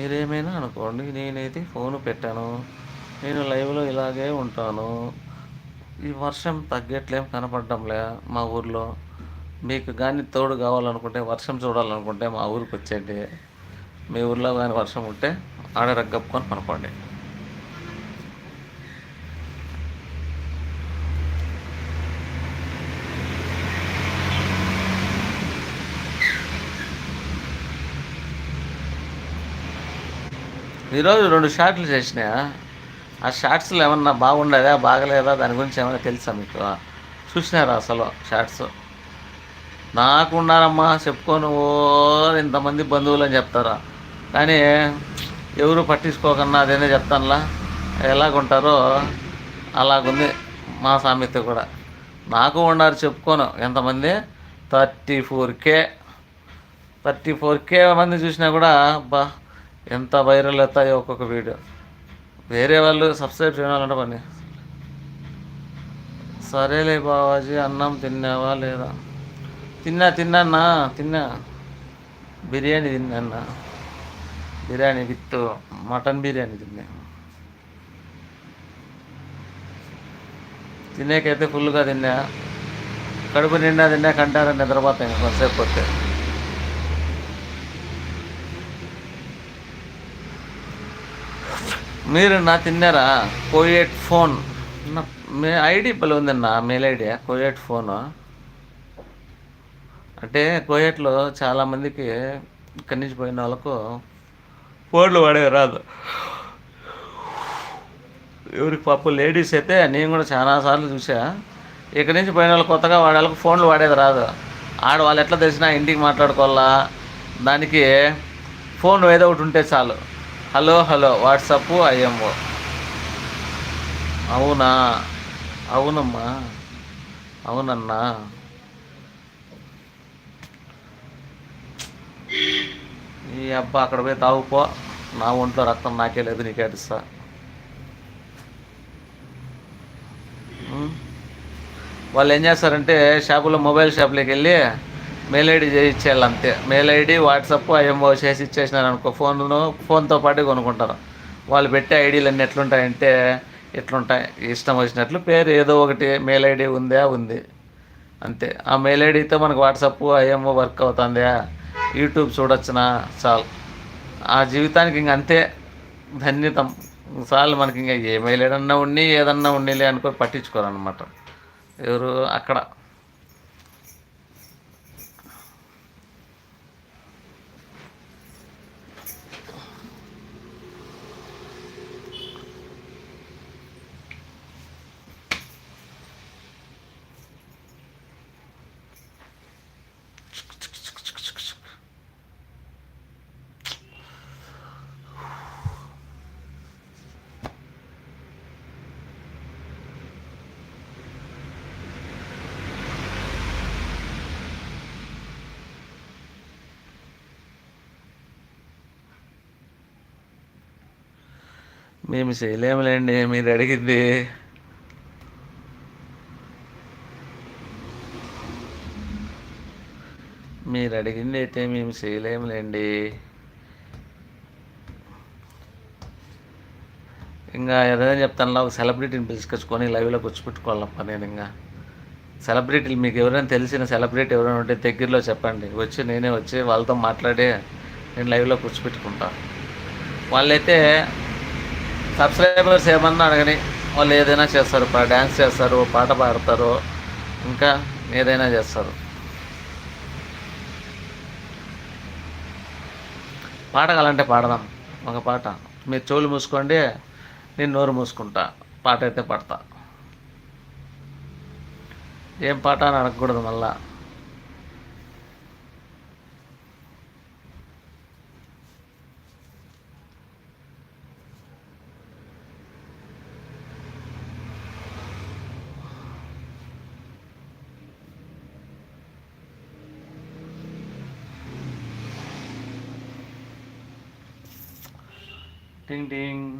మీరేమైనా అనుకోండి. నేనైతే ఫోను పెట్టాను. నేను లైవ్‌లో ఇలాగే ఉంటాను. ఈ వర్షం తగ్గట్లేం కనపడ్డంలే మా ఊర్లో. మీకు గాని తోడు కావాలనుకుంటే, వర్షం చూడాలనుకుంటే మా ఊరికొచ్చేయండి. మీ ఊర్లో గాని వర్షం ఉంటే ఆడ రగ్గప్పుకొని పనుకోండి. ఈరోజు 2 షాట్లు చేసినా. ఆ షార్ట్స్‌లో ఏమన్నా బాగుండేదా? బాగలేదా? దాని గురించి ఏమైనా తెలుసా మీకు? చూసినారా అసలు షార్ట్స్? నాకున్నారమ్మా చెప్పుకొని ఇంతమంది బంధువులు అని చెప్తారా, కానీ ఎవరు పట్టించుకోకన్నా అదేనే చెప్తానులా. ఎలాగుంటారో అలాగుంది మా సామెత కూడా. నాకు ఉన్నారు చెప్పుకోను ఎంతమంది. 34K 34K మంది చూసినా కూడా బా ఎంత వైరల్ అవుతాయో ఒక్కొక్క వీడియో. వేరే వాళ్ళు సబ్స్క్రైబ్ చేయాలంటే పని. సరేలే బావాజీ, అన్నం తిన్నావా లేదా? తిన్నా తిన్నా. బిర్యానీ తిన్నా. బిర్యానీ విత్ మటన్ బిర్యానీ తిన్నా. తినేకైతే ఫుల్గా తిన్నా. కడుపు నిండా తిన్నా, కంటారా నిద్రపోతాయి కొంతసేపు పోతే. మీరు నా తిన్నారా? కోయేట్ ఫోన్ నా ఐడి భలే ఉందన్న, మెయిల్ ఐడి కోయేట్ ఫోను. అంటే కోయేట్లో చాలామందికి ఇక్కడి నుంచి పోయిన వాళ్ళకు ఫోన్లు వాడే రాదు. ఎవరికి పాపం లేడీస్ అయితే నేను కూడా చాలాసార్లు చూసా. ఇక్కడి నుంచి పోయిన వాళ్ళు కొత్తగా వాడే వాళ్ళకి ఫోన్లు వాడేది రాదు. ఆడ వాళ్ళు ఎట్లా తెలిసినా ఇంటికి మాట్లాడుకోవాలా, దానికి ఫోన్ ఏదో ఒకటి ఉంటే చాలు. Hello hello WhatsApp IMO. అవునా? అవునమ్మా, అవునన్నా. ఈ అబ్బా అక్కడ పోయి తాగుపో, నా ఒంట్లో రక్తం నాకే లేదు, నీకే అడుస్తా. వాళ్ళు ఏం చేస్తారంటే షాపులో మొబైల్ షాప్లోకి వెళ్ళి మెయిల్ ఐడి చేయించేయాలి అంతే. మెయిల్ ఐడి వాట్సాప్ ఐఎంఓ చేసి ఇచ్చేసినారు అనుకో, ఫోన్తో పాటు కొనుక్కుంటారు. వాళ్ళు పెట్టే ఐడీలు అన్నీ ఎట్లుంటాయంటే ఎట్లుంటాయి, ఇష్టం వచ్చినట్లు పేరు ఏదో ఒకటి మెయిల్ ఐడి ఉందా ఉంది అంతే. ఆ మెయిల్ ఐడితో మనకు వాట్సాప్ ఐఎంఓ వర్క్ అవుతుందా, యూట్యూబ్ చూడొచ్చునా, చాలు. ఆ జీవితానికి ఇంక అంతే ధన్యతం చాలు మనకి. ఇంకా ఏ మెయిల్ ఏదన్నా ఉండి ఏదన్నా ఉండేలే అనుకో పట్టించుకోరనమాట ఎవరు అక్కడ. మేము చేయలేములేండి మీరు అడిగింది. మీరు అడిగింది అయితే మేము చేయలేములేండి. ఇంకా ఏదైనా చెప్తానులా, ఒక సెలబ్రిటీని పిలుచుకొచ్చుకొని లైవ్లో కూర్చోపెట్టుకోవాలప్ప నేను. ఇంకా సెలబ్రిటీలు మీకు ఎవరైనా తెలిసిన సెలబ్రిటీ ఎవరైనా ఉంటే దగ్గరలో చెప్పండి, వచ్చి నేనే వచ్చి వాళ్ళతో మాట్లాడి నేను లైవ్లో కూర్చోపెట్టుకుంటా. వాళ్ళైతే సబ్స్క్రైబర్స్ ఏమన్నా అడగని వాళ్ళు ఏదైనా చేస్తారు. డ్యాన్స్ చేస్తారు, పాట పాడతారు, ఇంకా ఏదైనా చేస్తారు. పాట కావాలంటే పాడదాం ఒక పాట. మీరు చెవులు మూసుకోండి, నేను నోరు మూసుకుంటా, పాట అయితే పాడతా. ఏం పాట అని అడగకూడదు మళ్ళా. టింగ్ టింగ్.